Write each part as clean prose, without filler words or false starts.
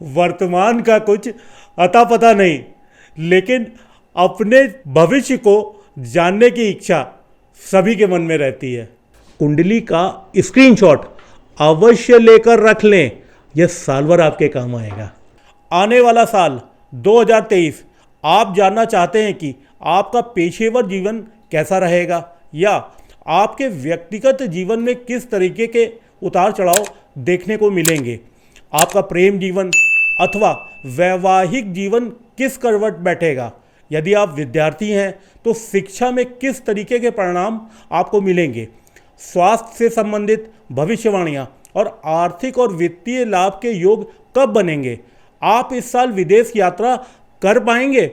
वर्तमान का कुछ अता पता नहीं, लेकिन अपने भविष्य को जानने की इच्छा सभी के मन में रहती है। कुंडली का स्क्रीनशॉट अवश्य लेकर रख लें, यह साल भर आपके काम आएगा। आने वाला साल 2023 आप जानना चाहते हैं कि आपका पेशेवर जीवन कैसा रहेगा या आपके व्यक्तिगत जीवन में किस तरीके के उतार चढ़ाव देखने को मिलेंगे। आपका प्रेम जीवन अथवा वैवाहिक जीवन किस करवट बैठेगा। यदि आप विद्यार्थी हैं तो शिक्षा में किस तरीके के परिणाम आपको मिलेंगे। स्वास्थ्य से संबंधित भविष्यवाणियां और आर्थिक और वित्तीय लाभ के योग कब बनेंगे। आप इस साल विदेश यात्रा कर पाएंगे।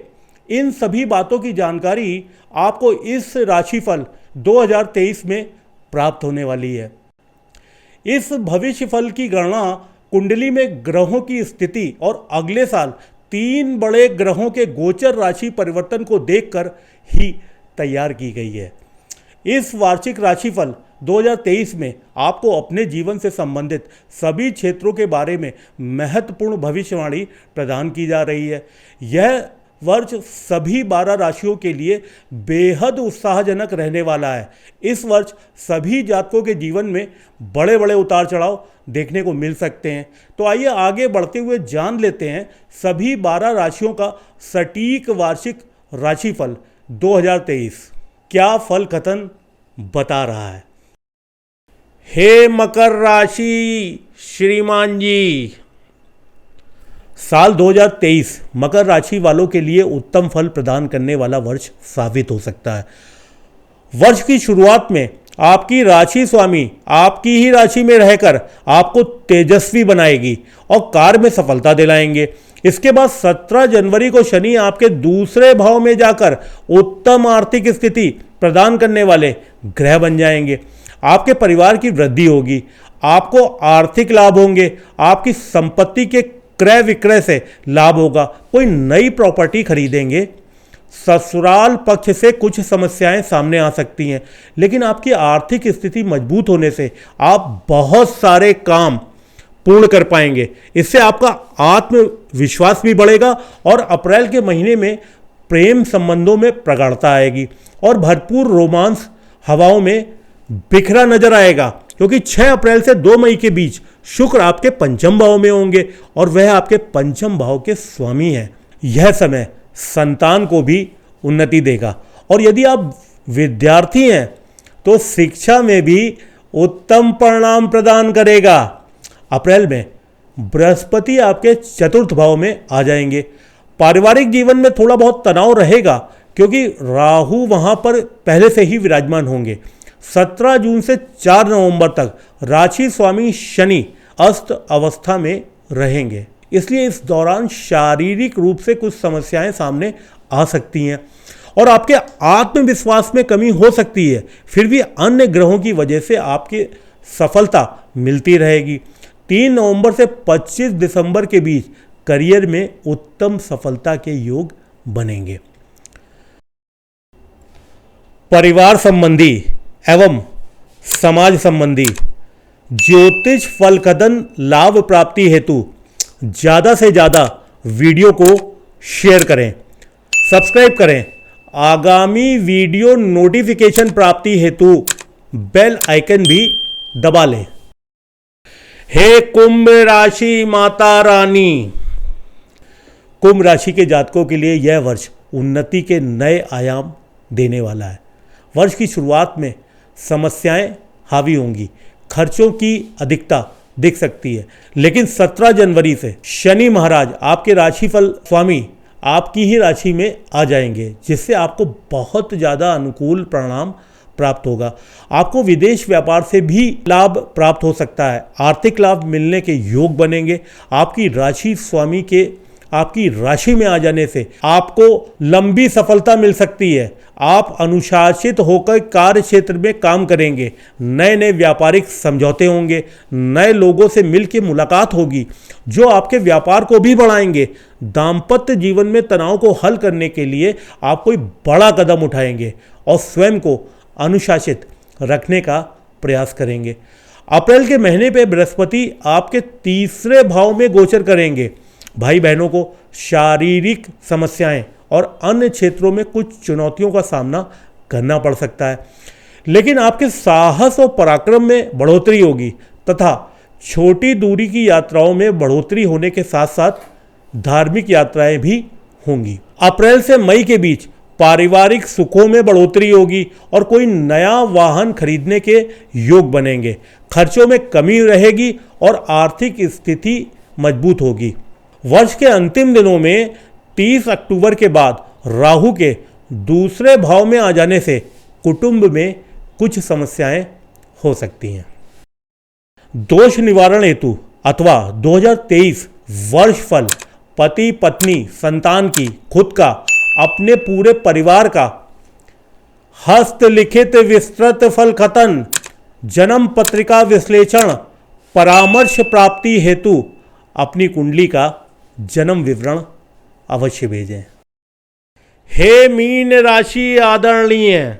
इन सभी बातों की जानकारी आपको इस राशिफल 2023 में प्राप्त होने वाली है। इस भविष्य फल की गणना कुंडली में ग्रहों की स्थिति और अगले साल 3 बड़े ग्रहों के गोचर राशि परिवर्तन को देखकर ही तैयार की गई है। इस वार्षिक राशिफल 2023 में आपको अपने जीवन से संबंधित सभी क्षेत्रों के बारे में महत्वपूर्ण भविष्यवाणी प्रदान की जा रही है। यह वर्ष सभी 12 राशियों के लिए बेहद उत्साहजनक रहने वाला है। इस वर्ष सभी जातकों के जीवन में बड़े बड़े उतार चढ़ाव देखने को मिल सकते हैं। तो आइए आगे बढ़ते हुए जान लेते हैं सभी 12 राशियों का सटीक वार्षिक राशिफल 2023 क्या फल कथन बता रहा है। हे मकर राशि श्रीमान जी, साल 2023 मकर राशि वालों के लिए उत्तम फल प्रदान करने वाला वर्ष साबित हो सकता है। वर्ष की शुरुआत में आपकी राशि स्वामी आपकी ही राशि में रहकर आपको तेजस्वी बनाएगी और कार्य में सफलता दिलाएंगे। इसके बाद 17 जनवरी को शनि आपके दूसरे भाव में जाकर उत्तम आर्थिक स्थिति प्रदान करने वाले ग्रह बन जाएंगे। आपके परिवार की वृद्धि होगी, आपको आर्थिक लाभ होंगे, आपकी संपत्ति के क्रय विक्रय से लाभ होगा, कोई नई प्रॉपर्टी खरीदेंगे। ससुराल पक्ष से कुछ समस्याएं सामने आ सकती हैं, लेकिन आपकी आर्थिक स्थिति मजबूत होने से आप बहुत सारे काम पूर्ण कर पाएंगे। इससे आपका आत्मविश्वास भी बढ़ेगा और अप्रैल के महीने में प्रेम संबंधों में प्रगाढ़ता आएगी और भरपूर रोमांस हवाओं में बिखरा नजर आएगा, क्योंकि 6 अप्रैल से 2 मई के बीच शुक्र आपके पंचम भाव में होंगे और वह आपके पंचम भाव के स्वामी हैं। यह समय संतान को भी उन्नति देगा और यदि आप विद्यार्थी हैं तो शिक्षा में भी उत्तम परिणाम प्रदान करेगा। अप्रैल में बृहस्पति आपके चतुर्थ भाव में आ जाएंगे। पारिवारिक जीवन में थोड़ा बहुत तनाव रहेगा, क्योंकि राहु वहां पर पहले से ही विराजमान होंगे। 17 जून से 4 नवंबर तक राशि स्वामी शनि अस्त अवस्था में रहेंगे, इसलिए इस दौरान शारीरिक रूप से कुछ समस्याएं सामने आ सकती हैं और आपके आत्मविश्वास में कमी हो सकती है। फिर भी अन्य ग्रहों की वजह से आपकी सफलता मिलती रहेगी। 3 नवंबर से 25 दिसंबर के बीच करियर में उत्तम सफलता के योग बनेंगे। परिवार संबंधी एवं समाज संबंधी ज्योतिष फल कथन लाभ प्राप्ति हेतु ज़्यादा से ज़्यादा वीडियो को शेयर करें, सब्सक्राइब करें। आगामी वीडियो नोटिफिकेशन प्राप्ति हेतु बेल आइकन भी दबा लें। हे कुंभ राशि माता रानी, कुंभ राशि के जातकों के लिए यह वर्ष उन्नति के नए आयाम देने वाला है। वर्ष की शुरुआत में समस्याएं हावी होंगी, खर्चों की अधिकता दिख सकती है, लेकिन 17 जनवरी से शनि महाराज आपके राशिफल स्वामी आपकी ही राशि में आ जाएंगे, जिससे आपको बहुत ज़्यादा अनुकूल परिणाम प्राप्त होगा। आपको विदेश व्यापार से भी लाभ प्राप्त हो सकता है। आर्थिक लाभ मिलने के योग बनेंगे। आपकी राशि स्वामी के आपकी राशि में आ जाने से आपको लंबी सफलता मिल सकती है। आप अनुशासित होकर कार्य क्षेत्र में काम करेंगे। नए नए व्यापारिक समझौते होंगे, नए लोगों से मिलकर मुलाकात होगी जो आपके व्यापार को भी बढ़ाएंगे। दाम्पत्य जीवन में तनाव को हल करने के लिए आप कोई बड़ा कदम उठाएंगे और स्वयं को अनुशासित रखने का प्रयास करेंगे। अप्रैल के महीने पे बृहस्पति आपके तीसरे भाव में गोचर करेंगे। भाई बहनों को शारीरिक समस्याएं और अन्य क्षेत्रों में कुछ चुनौतियों का सामना करना पड़ सकता है, लेकिन आपके साहस और पराक्रम में बढ़ोतरी होगी तथा छोटी दूरी की यात्राओं में बढ़ोतरी होने के साथ साथ धार्मिक यात्राएं भी होंगी। अप्रैल से मई के बीच पारिवारिक सुखों में बढ़ोतरी होगी और कोई नया वाहन खरीदने के योग बनेंगे। खर्चों में कमी रहेगी और आर्थिक स्थिति मजबूत होगी। वर्ष के अंतिम दिनों में 30 अक्टूबर के बाद राहु के दूसरे भाव में आ जाने से कुटुंब में कुछ समस्याएं हो सकती हैं। दोष निवारण हेतु अथवा 2023 वर्ष फल पति पत्नी संतान की, खुद का, अपने पूरे परिवार का हस्तलिखित विस्तृत फल कथन, जन्म पत्रिका विश्लेषण, परामर्श प्राप्ति हेतु अपनी कुंडली का जन्म विवरण अवश्य भेजें। हे मीन राशि आदरणीय,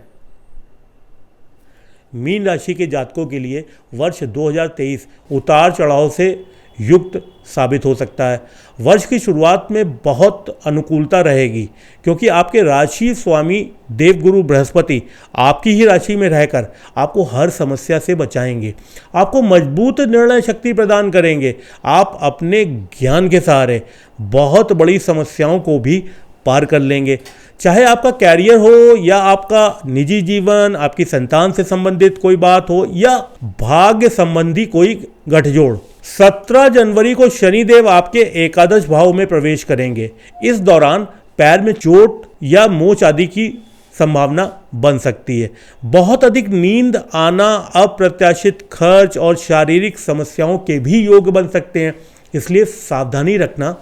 मीन राशि के जातकों के लिए वर्ष 2023 उतार चढ़ाव से युक्त साबित हो सकता है। वर्ष की शुरुआत में बहुत अनुकूलता रहेगी क्योंकि आपके राशि स्वामी देवगुरु बृहस्पति आपकी ही राशि में रहकर आपको हर समस्या से बचाएंगे, आपको मजबूत निर्णय शक्ति प्रदान करेंगे। आप अपने ज्ञान के सहारे बहुत बड़ी समस्याओं को भी पार कर लेंगे। चाहे आपका कैरियर हो या आपका निजी जीवन, आपकी संतान से संबंधित कोई बात हो या भाग्य संबंधी कोई गठजोड़। 17 जनवरी को शनिदेव आपके एकादश भाव में प्रवेश करेंगे। इस दौरान पैर में चोट या मोच आदि की संभावना बन सकती है। बहुत अधिक नींद आना, अप्रत्याशित खर्च और शारीरिक समस्याओं के भी योग बन सकते हैं, इसलिए सावधानी रखना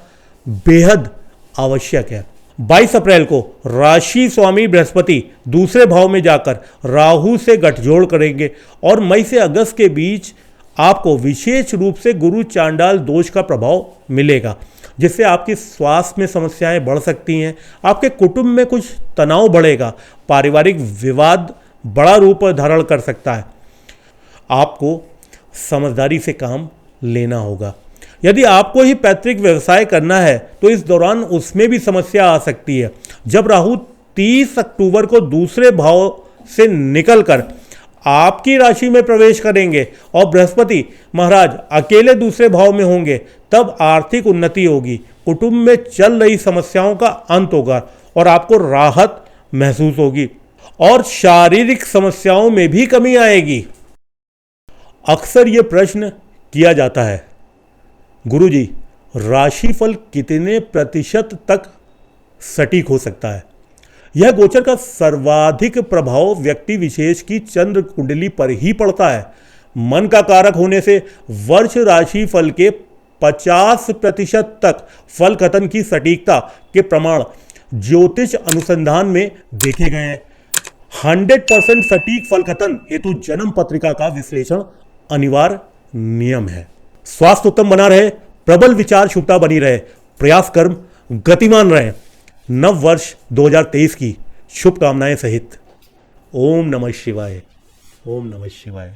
बेहद आवश्यक है। 22 अप्रैल को राशि स्वामी बृहस्पति दूसरे भाव में जाकर राहु से गठजोड़ करेंगे और मई से अगस्त के बीच आपको विशेष रूप से गुरु चांडाल दोष का प्रभाव मिलेगा, जिससे आपकी स्वास्थ्य में समस्याएं बढ़ सकती हैं। आपके कुटुंब में कुछ तनाव बढ़ेगा, पारिवारिक विवाद बड़ा रूप धारण कर सकता है। आपको समझदारी से काम लेना होगा। यदि आपको ही पैतृक व्यवसाय करना है तो इस दौरान उसमें भी समस्या आ सकती है। जब राहु 30 अक्टूबर को दूसरे भाव से निकलकर आपकी राशि में प्रवेश करेंगे और बृहस्पति महाराज अकेले दूसरे भाव में होंगे, तब आर्थिक उन्नति होगी, कुटुंब में चल रही समस्याओं का अंत होगा और आपको राहत महसूस होगी और शारीरिक समस्याओं में भी कमी आएगी। अक्सर ये प्रश्न किया जाता है, गुरुजी राशिफल कितने प्रतिशत तक सटीक हो सकता है? यह गोचर का सर्वाधिक प्रभाव व्यक्ति विशेष की चंद्र कुंडली पर ही पड़ता है। मन का कारक होने से वर्ष राशि फल के 50% तक फल कथन की सटीकता के प्रमाण ज्योतिष अनुसंधान में देखे गए हैं। 100% सटीक फल कथन हेतु जन्म पत्रिका का विश्लेषण अनिवार्य नियम है। स्वास्थ्य उत्तम बना रहे, प्रबल विचार शुभता बनी रहे, प्रयास कर्म गतिमान रहे। नव वर्ष 2023 की शुभकामनाएं सहित ओम नमः शिवाय, ओम नमः शिवाय।